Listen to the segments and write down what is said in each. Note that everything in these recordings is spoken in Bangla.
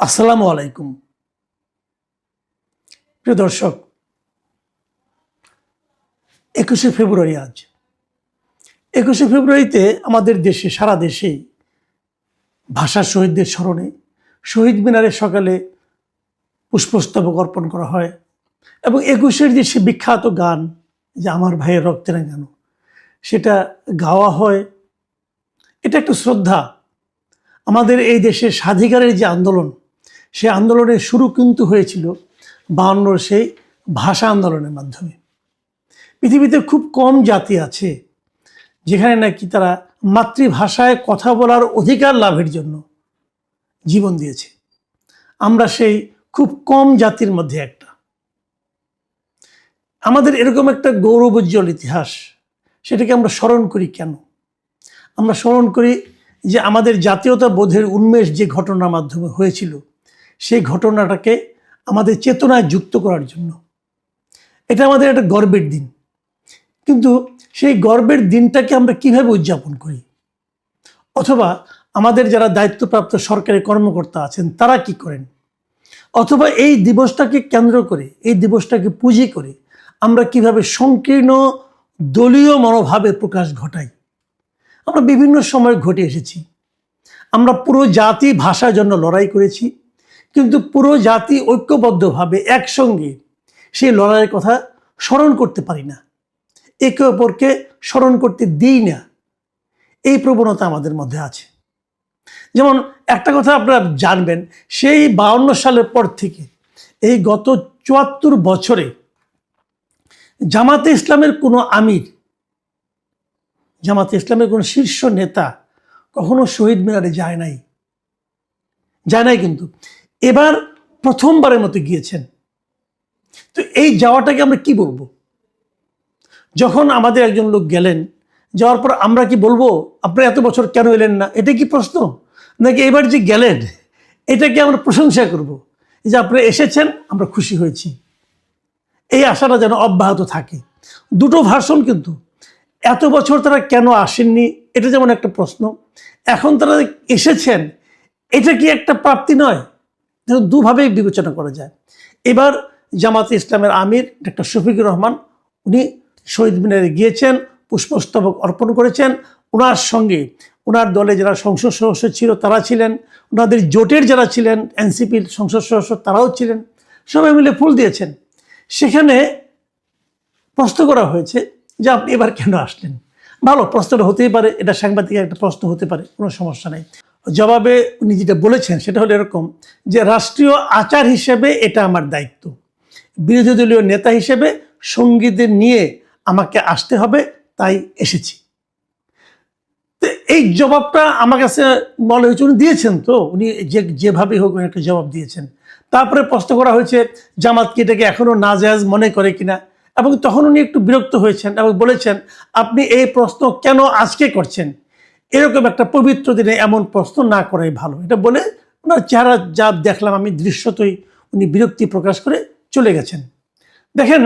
আসসালামু আলাইকুম প্রিয় দর্শক, 21শে ফেব্রুয়ারি আজ 21শে ফেব্রুয়ারিতে আমাদের দেশে, সারা দেশেই ভাষা শহীদদের স্মরণে শহীদ মিনারে সকালে পুষ্পস্তবক অর্পণ করা হয় এবং 21-এর যে সে বিখ্যাত গান, যে আমার ভাইয়ের রক্তে রাঙানো, সেটা গাওয়া হয়। এটা একটা শ্রদ্ধা। আমাদের এই দেশের স্বাধিকারের যে আন্দোলন, সে আন্দোলনের শুরু কিন্তু হয়েছিল 52 সেই ভাষা আন্দোলনের মাধ্যমে। পৃথিবীতে খুব কম জাতি আছে যেখানে নাকি তারা মাতৃভাষায় কথা বলার অধিকার লাভের জন্য জীবন দিয়েছে। আমরা সেই খুব কম জাতির মধ্যে একটা। আমাদের এরকম একটা গৌরবোজ্জ্বল ইতিহাস, সেটাকে আমরা স্মরণ করি কেন? আমরা স্মরণ করি যে আমাদের জাতীয়তা বোধের উন্মেষ যে ঘটনার মাধ্যমে হয়েছিল, সেই ঘটনাটাকে আমাদের চেতনায় যুক্ত করার জন্য। এটা আমাদের একটা গর্বের দিন, কিন্তু সেই গর্বের দিনটাকে আমরা কিভাবে উদযাপন করি, অথবা আমাদের যারা দায়িত্বপ্রাপ্ত সরকারি কর্মকর্তা আছেন তারা কি করেন, অথবা এই দিবসটাকে কেন্দ্র করে, এই দিবসটাকে পুঁজি করে আমরা কিভাবে সংকীর্ণ দলীয় মনোভাবের প্রকাশ ঘটাই। আমরা বিভিন্ন সময় ঘটে এসেছি। আমরা পুরো জাতি ভাষার জন্য লড়াই করেছি, কিন্তু পুরো জাতি ঐক্যবদ্ধভাবে একসঙ্গে সেই লড়াইয়ের কথা স্মরণ করতে পারি না, একে অপরকে স্মরণ করতে দিই না। এই প্রবণতা আমাদের মধ্যে আছে। যেমন একটা কথা আপনারা জানবেন, সেই 52 সালের পর থেকে এই গত 74 বছরে জামাতে ইসলামের কোনো আমির, জামাতে ইসলামের কোনো শীর্ষ নেতা কখনো শহীদ মিনারে যায় নাই। কিন্তু এবার প্রথমবারের মতো গিয়েছেন। তো এই যাওয়াটাকে আমরা কি বলবো? যখন আমাদের একজন লোক গেলেন, যাওয়ার পর আমরা কি বলবো আপনারা এত বছর কেন এলেন না? এটা কি প্রশ্ন? নাকি এবার যে গেলেন এটাকে আমরা প্রশংসা করব যে আপনারা এসেছেন, আমরা খুশি হয়েছি, এই আশাটা যেন অব্যাহত থাকে। দুটো ভার্সন কিন্তু। এত বছর তারা কেন আসেননি, এটা যেমন একটা প্রশ্ন। এখন তারা এসেছেন, এটা কি একটা প্রাপ্তি নয়? দুভাবেই বিবেচনা করা যায়। এবার জামাতে ইসলামের আমির ডক্টর শফিকুর রহমান, উনি শহীদ মিনারে গিয়েছেন, পুষ্পস্তবক অর্পণ করেছেন। ওনার সঙ্গে ওনার দলে যারা সংসদ সদস্য ছিল তারা ছিলেন, ওনাদের জোটের যারা ছিলেন এনসিপির সংসদ সদস্য তারাও ছিলেন, সবাই মিলে ফুল দিয়েছেন। সেখানে প্রশ্ন করা হয়েছে যে আপনি এবার কেন আসলেন? ভালো, প্রশ্নটা হতেই পারে, এটা সাংবাদিকের একটা প্রশ্ন হতে পারে, কোনো সমস্যা নেই। জবাবে উনি যেটা বলেছেন সেটা হলো এরকম যে রাষ্ট্রীয় আচার হিসেবে এটা আমার দায়িত্ব, বিরোধী দলীয় নেতা হিসেবে সঙ্গীদের নিয়ে আমাকে আসতে হবে, তাই এসেছি। তো এই জবাবটা আমার কাছে মনে হয়েছে উনি দিয়েছেন, তো উনি যেভাবে হোক একটা জবাব দিয়েছেন। তারপরে প্রশ্ন করা হয়েছে জামাত কি এটাকে এখনো নাজায়েজ মনে করে কিনা, এবং তখন উনি একটু বিরক্ত হয়েছেন এবং বলেছেন আপনি এই প্রশ্ন কেন আজকে করছেন? এরকম একটা পবিত্র দিনে এমন প্রশ্ন না করাই ভালো। এটা বলে ওনার চেহারা যা দেখলাম আমি দৃশ্যতই, উনি বিরক্তি প্রকাশ করে চলে গেছেন। দেখেন,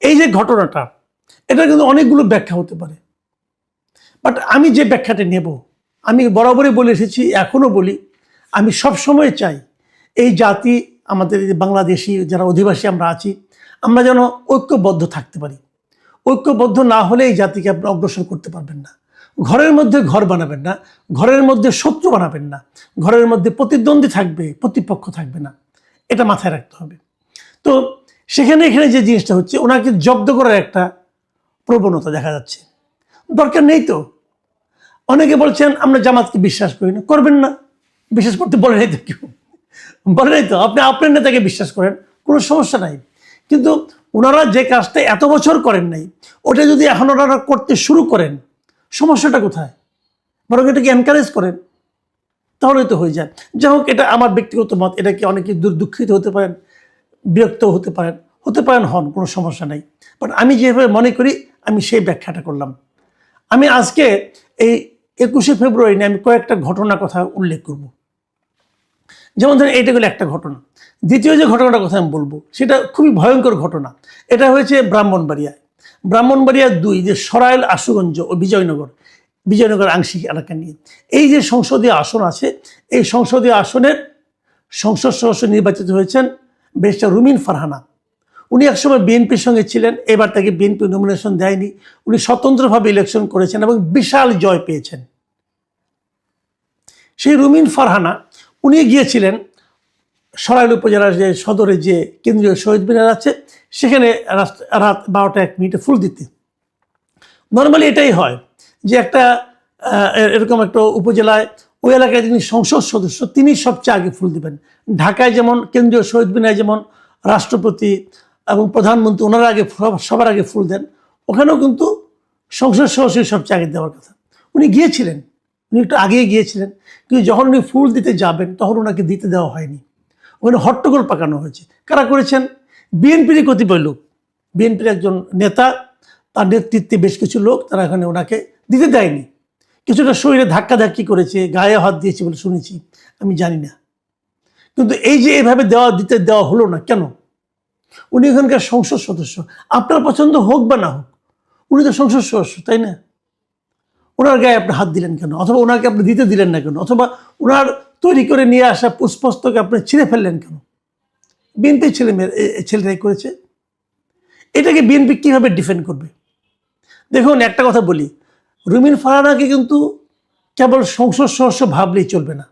এই যে ঘটনাটা, এটা কিন্তু অনেকগুলো ব্যাখ্যা হতে পারে, বাট আমি যে ব্যাখ্যাটা নেব, আমি বরাবরই বলে এসেছি, এখনও বলি, আমি সবসময় চাই এই জাতি, আমাদের বাংলাদেশি যারা অধিবাসী আমরা আছি, আমরা যেন ঐক্যবদ্ধ থাকতে পারি। ঐক্যবদ্ধ না হলে এই জাতিকে আপনি অগ্রসর করতে পারবেন না। ঘরের মধ্যে ঘর বানাবেন না, ঘরের মধ্যে শত্রু বানাবেন না, ঘরের মধ্যে প্রতিদ্বন্দ্বী থাকবে, প্রতিপক্ষ থাকবে না, এটা মাথায় রাখতে হবে। তো এখানে যে জিনিসটা হচ্ছে, ওনাকে জব্দ করার একটা প্রবণতা দেখা যাচ্ছে। দরকার নেই তো। অনেকে বলছেন আমরা জামাতকে বিশ্বাস করি না, করবেন না, বিশ্বাস করতে বলে নাই তো কেউ, বলে নাই তো। আপনি আপনার নেতাকে বিশ্বাস করেন, কোনো সমস্যা নাই, কিন্তু ওনারা যে কাজটা এত বছর করেন নাই, ওটা যদি এখন ওনারা করতে শুরু করেন, সমস্যাটা কোথায়? বরং এটাকে এনকারেজ করেন, তাহলে তো হয়ে যায়। যাই হোক, এটা আমার ব্যক্তিগত মত। এটাকে অনেকে দুঃখিত হতে পারেন, বিরক্ত হতে পারেন, হন, কোনো সমস্যা নাই। বাট আমি যেভাবে মনে করি, আমি সেই ব্যাখ্যাটা করলাম। আমি আজকে এই 21শে ফেব্রুয়ারি নিয়ে আমি কয়েকটা ঘটনার কথা উল্লেখ করব। যেমন ধরেন, এইটা হলো একটা ঘটনা। দ্বিতীয় যে ঘটনাটার কথা আমি বলবো, সেটা খুবই ভয়ঙ্কর ঘটনা। এটা হয়েছে ব্রাহ্মণবাড়িয়া 2, যে সরাইল, আশুগঞ্জ ও বিজয়নগর আংশিক এলাকা নিয়ে। এই যে সংসদীয় আসন আছে, এই সংসদীয় আসনের সংসদ সদস্য নির্বাচিত হয়েছেন ব্যারিস্টার রুমিন ফারহানা। উনি একসময় বিএনপির সঙ্গে ছিলেন, এবার তাকে বিএনপি নমিনেশন দেয়নি, উনি স্বতন্ত্রভাবে ইলেকশন করেছেন এবং বিশাল জয় পেয়েছেন। সেই রুমিন ফারহানা উনি গিয়েছিলেন সরাইল উপজেলার যে সদরে যে কেন্দ্রীয় শহীদ মিনার আছে সেখানে রাত 12:01 ফুল দিতে। নর্মালি এটাই হয় যে একটা এরকম একটা উপজেলায় ওই এলাকায় যিনি সংসদ সদস্য তিনি সবচেয়ে আগে ফুল দিবেন। ঢাকায় যেমন কেন্দ্রীয় শহীদ মিনারে যেমন রাষ্ট্রপতি এবং প্রধানমন্ত্রী ওনারা আগে সবার আগে ফুল দেন, ওখানেও কিন্তু সংসদ সদস্য সবচেয়ে আগে দেওয়ার কথা। উনি গিয়েছিলেন, উনি একটু আগিয়ে গিয়েছিলেন, কিন্তু যখন উনি ফুল দিতে যাবেন তখন ওনাকে দিতে দেওয়া হয়নি। ওখানে হট্টগোল পাকানো হয়েছে। কারা করেছেন? বিএনপির কতিপয় লোক, বিএনপির একজন নেতা, তার নেতৃত্বে বেশ কিছু লোক, তারা এখানে ওনাকে দিতে দেয়নি। কিছুটা শরীরে ধাক্কাধাক্কি করেছে, গায়ে হাত দিয়েছে বলে শুনেছি, আমি জানি না। কিন্তু এই যে এভাবে দিতে দেওয়া হলো না কেন? উনি এখানকার সংসদ সদস্য, আপনার পছন্দ হোক বা না হোক, উনি তো সংসদ সদস্য, তাই না? ওনার গায়ে আপনি হাত দিলেন কেন? অথবা ওনাকে আপনি দিতে দিলেন না কেন? অথবা ওনার তৈরি করে নিয়ে আসা পুষ্পস্তকে আপনি ছিঁড়ে ফেললেন কেন? বিএনপি ছেলেরাই করেছে। এটাকে বিএনপি কীভাবে ডিফেন্ড করবে? দেখুন, একটা কথা বলি, রুমিন ফারহানাকে কিন্তু কেবল সংসদ সদস্য ভাবলেই চলবে না।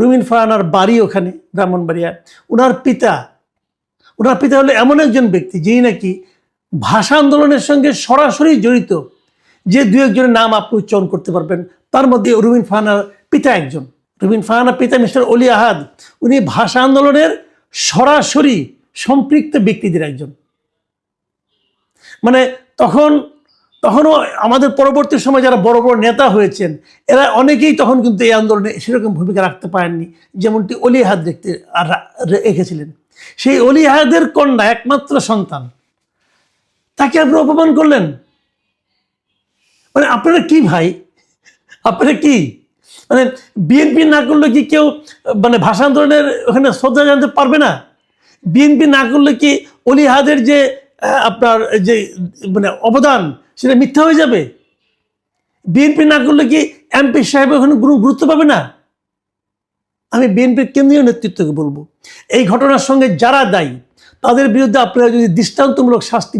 রুমিন ফারহানার বাড়ি ওখানে ব্রাহ্মণবাড়িয়া। ওনার পিতা হলো এমন একজন ব্যক্তি যিনি নাকি ভাষা আন্দোলনের সঙ্গে সরাসরি জড়িত। যে দু একজনের নাম আপনি উচ্চারণ করতে পারবেন, তার মধ্যে রুমিন ফারহানার পিতা একজন। রুমিন ফারহানার পিতা মিস্টার অলি আহাদ, উনি ভাষা আন্দোলনের সরাসরি সম্পৃক্ত ব্যক্তিদের একজন। মানে তখনও আমাদের পরবর্তী সময় যারা বড় বড় নেতা হয়েছেন এরা অনেকেই তখন কিন্তু এই আন্দোলনে সেরকম ভূমিকা রাখতে পারেননি, যেমনটি অলি আহাদ রেখেছিলেন। সেই অলি আহাদের কন্যা, একমাত্র সন্তান, তাকে আপনি অপমান করলেন। মানে আপনারা কি ভাই, আপনারা কি মানে বিএনপি না করলে কি কেউ মানে ভাষা আন্দোলনের ওখানে শ্রদ্ধা জানাতে পারবে না? বিএনপি না করলে কি অলি আহাদের যে আপনার যে মানে অবদান সেটা মিথ্যা হয়ে যাবে? বিএনপি না করলে কি এমপি সাহেব ওখানে গুরুত্ব পাবে না? আমি বিএনপির কেন্দ্রীয় নেতৃত্বকে বলবো, এই ঘটনার সঙ্গে যারা দায়ী তাদের বিরুদ্ধে আপনারা যদি দৃষ্টান্তমূলক শাস্তি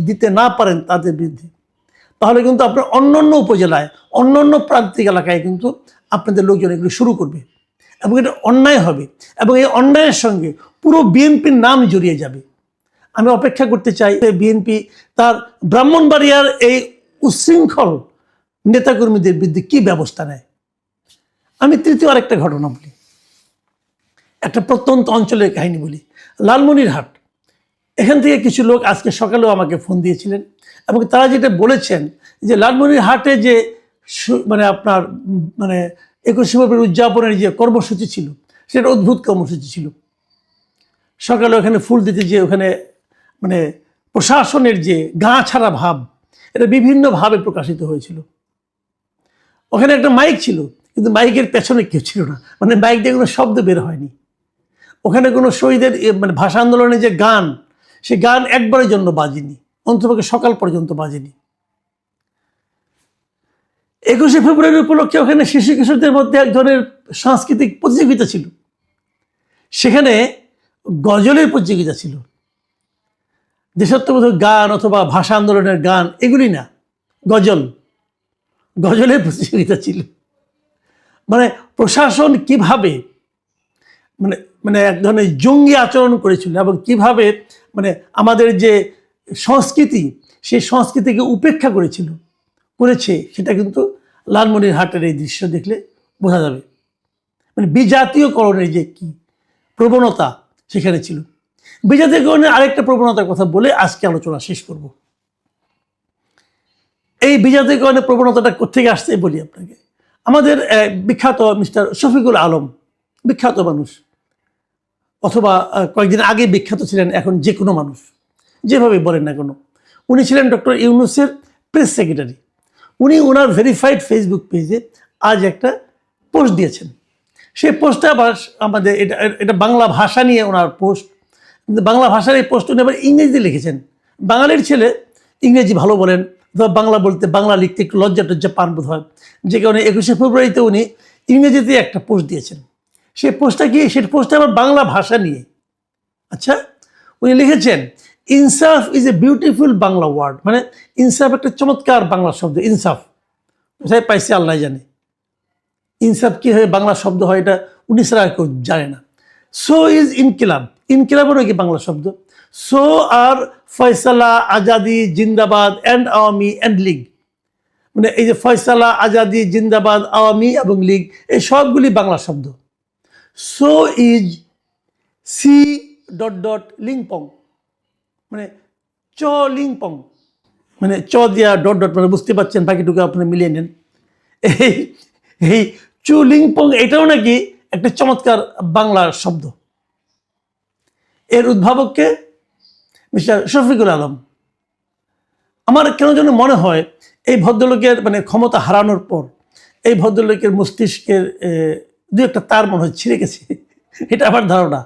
দিতে না পারেন তাদের বিরুদ্ধে, তাহলে কিন্তু আপনার অন্যান্য উপজেলায়, অন্যান্য প্রান্তিক এলাকায় কিন্তু আপনাদের লোকজন এগুলো শুরু করবে এবং এটা অন্যায় হবে এবং এই অন্যায়ের সঙ্গে পুরো বিএনপির নাম জড়িয়ে যাবে। আমি অপেক্ষা করতে চাই বিএনপি তার ব্রাহ্মণবাড়িয়ার এই উচ্ছৃঙ্খল নেতাকর্মীদের বিরুদ্ধে কী ব্যবস্থা নেয়। আমি তৃতীয় আরেকটা ঘটনা বলি, একটা প্রত্যন্ত অঞ্চলের কাহিনী বলি। লালমনিরহাট, এখান থেকে কিছু লোক আজকে সকালেও আমাকে ফোন দিয়েছিলেন এবং তারা যেটা বলেছেন যে লালমনিরহাটে যে মানে আপনার মানে 21শে ফেব্রুয়ারি উদযাপনের যে কর্মসূচি ছিল সেটা অদ্ভুত কর্মসূচি ছিল। সকালে ওখানে ফুল দিতে যে ওখানে মানে প্রশাসনের যে গা ছাড়া ভাব, এটা বিভিন্নভাবে প্রকাশিত হয়েছিল। ওখানে একটা মাইক ছিল, কিন্তু মাইকের পেছনে কেউ ছিল না, মানে মাইক দিয়ে কোনো শব্দ বের হয়নি। ওখানে কোনো শহীদের মানে ভাষা আন্দোলনের যে গান, সে গান একবারের জন্য বাজেনি, অন্ততপক্ষে সকাল পর্যন্ত বাজেনি। 21শে ফেব্রুয়ারি উপলক্ষে ওখানে শিশু কিশোরদের মধ্যে এক ধরনের সাংস্কৃতিক প্রতিযোগিতা ছিল, সেখানে গজলের প্রতিযোগিতা ছিল। দেশাত্মবোধক গান অথবা ভাষা আন্দোলনের গান এগুলি না, গজলের প্রতিযোগিতা ছিল। মানে প্রশাসন কিভাবে মানে মানে এক ধরনের জঙ্গি আচরণ করেছিল এবং কিভাবে মানে আমাদের যে সংস্কৃতি সেই সংস্কৃতিকে উপেক্ষা করেছে সেটা কিন্তু লালমনিরহাটের এই দৃশ্য দেখলে বোঝা যাবে। মানে বিজাতীয়করণের যে কি প্রবণতা সেখানে ছিল। বিজাতীয়করণের আরেকটা প্রবণতার কথা বলে আজকে আলোচনা শেষ করব। এই বিজাতীয়করণের প্রবণতাটা কোথেকে আসছে বলি আপনাকে। আমাদের বিখ্যাত মিস্টার শফিকুল আলম, বিখ্যাত মানুষ, অথবা কয়েকদিন আগে বিখ্যাত ছিলেন, এখন যে কোনো মানুষ যেভাবে বলেন না কেন, উনি ছিলেন ডক্টর ইউনূসের প্রেস সেক্রেটারি। উনি ওনার ভেরিফাইড ফেসবুক পেজে আজ একটা পোস্ট দিয়েছেন। সেই পোস্টটা আবার আমাদের এটা বাংলা ভাষা নিয়ে ওনার পোস্ট, বাংলা ভাষার এই পোস্ট উনি আবার ইংরেজিতে লিখেছেন। বাঙালির ছেলে ইংরেজি ভালো বলেন, অথবা বাংলা লিখতে একটু লজ্জা পান বোধ হয়, যে কারণে 21শে ফেব্রুয়ারিতে উনি ইংরেজিতে একটা পোস্ট দিয়েছেন। সেই পোস্টটা কি, সেই পোস্টটা আবার বাংলা ভাষা নিয়ে। আচ্ছা, উনি লিখেছেন ইনসাফ is a beautiful Bangla word, মানে ইনসাফ একটা চমৎকার বাংলা শব্দ। ইনসাফ কোথায় পাইছে আল্লাহ জানে, ইনসাফ কি হয়ে বাংলা শব্দ হয় এটা উনি ছাড়া কেউ জানে না। সো ইজ ইনকিলাব, ইনকিলাবেরও কি বাংলা শব্দ। সো আর ফয়সালা, আজাদি, জিন্দাবাদ অ্যান্ড আওয়ামী অ্যান্ড লীগ, মানে এই যে ফয়সালা, আজাদি, জিন্দাবাদ, আওয়ামী এবং লীগ এই সবগুলি বাংলা শব্দ। So is C dot dot লিংপং, মানে চ লিংপং, মানে চ দিয়া ডট ডট, মানে বুঝতে পারছেন, বাকিটুকু আপনি মিলিয়ে নেন। এই এই চু লিংপং এটাও নাকি একটা চমৎকার বাংলা শব্দ। এর উদ্ভাবককে মিস্টার শফিকুল আলম। আমার কেন যেন মনে হয় এই ভদ্রলোকের মানে ক্ষমতা হারানোর পর এই ভদ্রলোকের মস্তিষ্কের দু একটা তার মনে হয় ছিঁড়ে গেছে, এটা আমার ধারণা।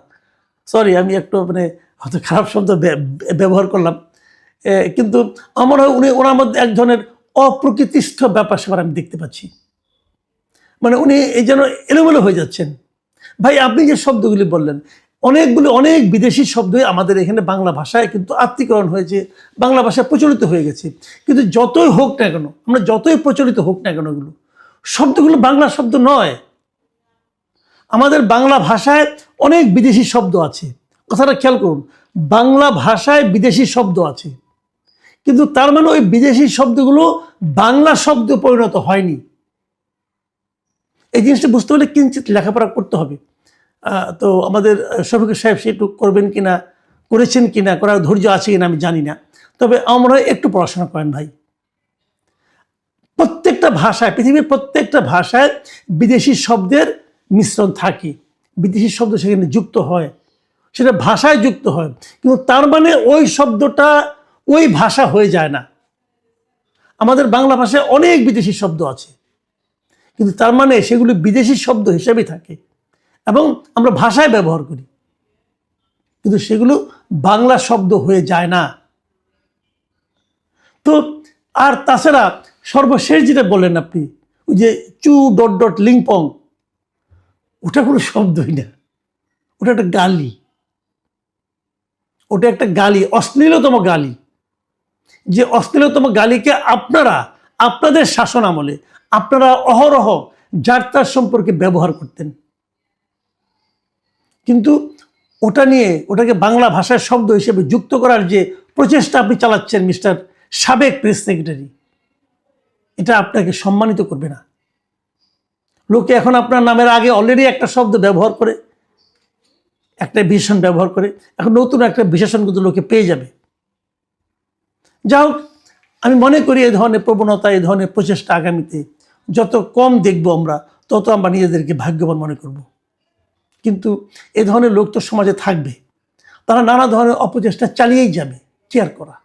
সরি, আমি একটু মানে হয়তো খারাপ শব্দ ব্যবহার করলাম, কিন্তু আমার হয় উনি ওনার মধ্যে এক ধরনের অপ্রকৃতিস্থ ব্যাপার স্যাপার আমি দেখতে পাচ্ছি। মানে উনি এই যেন এলোমেলো হয়ে যাচ্ছেন। ভাই, আপনি যে শব্দগুলি বললেন, অনেক বিদেশি শব্দই আমাদের এখানে বাংলা ভাষায় কিন্তু আত্মীকরণ হয়েছে, বাংলা ভাষায় প্রচলিত হয়ে গেছে। কিন্তু যতই হোক না কেন, আমরা যতই প্রচলিত হোক না কেন, এগুলো শব্দগুলো বাংলা শব্দ নয়। আমাদের বাংলা ভাষায় অনেক বিদেশি শব্দ আছে, কথাটা খেয়াল করুন, বাংলা ভাষায় বিদেশি শব্দ আছে, কিন্তু তার মানে ওই বিদেশি শব্দগুলো বাংলা শব্দ পরিণত হয়নি। এই জিনিসটা বুঝতে হলে কিঞ্চিত লেখাপড়া করতে হবে। তো আমাদের শফিকুল সাহেব সেটু করবেন কিনা, করেছেন কিনা, করার ধৈর্য আছে কিনা আমি জানি না, তবে আমরা একটু পড়াশোনা করেন ভাই। প্রত্যেকটা ভাষায়, পৃথিবীর প্রত্যেকটা ভাষায় বিদেশি শব্দের মিশ্রণ থাকে, বিদেশি শব্দ সেখানে যুক্ত হয়, সেটা ভাষায় যুক্ত হয়, কিন্তু তার মানে ওই শব্দটা ওই ভাষা হয়ে যায় না। আমাদের বাংলা ভাষায় অনেক বিদেশি শব্দ আছে, কিন্তু তার মানে সেগুলো বিদেশি শব্দ হিসেবে থাকে এবং আমরা ভাষায় ব্যবহার করি, কিন্তু সেগুলো বাংলা শব্দ হয়ে যায় না। তো আর তাছাড়া সর্বশেষ যেটা বললেন আপনি, ওই যে চু ডট ডট লিংপং, ওটা কোনো শব্দই না, ওটা একটা গালি, ওটা একটা গালি, অশ্লীলতম গালি। যে অশ্লীলতম গালিকে আপনারা আপনাদের শাসন আমলে আপনারা অহরহ যাত্রার সম্পর্কে ব্যবহার করতেন, কিন্তু ওটা নিয়ে ওটাকে বাংলা ভাষার শব্দ হিসেবে যুক্ত করার যে প্রচেষ্টা আপনি চালাচ্ছেন মিস্টার সাবেক প্রেস সেক্রেটারি, এটা আপনাকে সম্মানিত করবে না। লোকে এখন আপনার নামের আগে অলরেডি একটা শব্দ ব্যবহার করে, একটা বিশেষণ ব্যবহার করে, এখন নতুন একটা বিশেষণ কিন্তু লোকে পেয়ে যাবে। যা হোক, আমি মনে করি এই ধরনের প্রবণতা, এই ধরনের প্রচেষ্টা আগামীতে যত কম দেখব আমরা, তত আমরা নিজেদেরকে ভাগ্যবান মনে করব। কিন্তু এ ধরনের লোক তো সমাজে থাকবে, তারা নানা ধরনের অপচেষ্টা চালিয়েই যাবে, কি আর করা।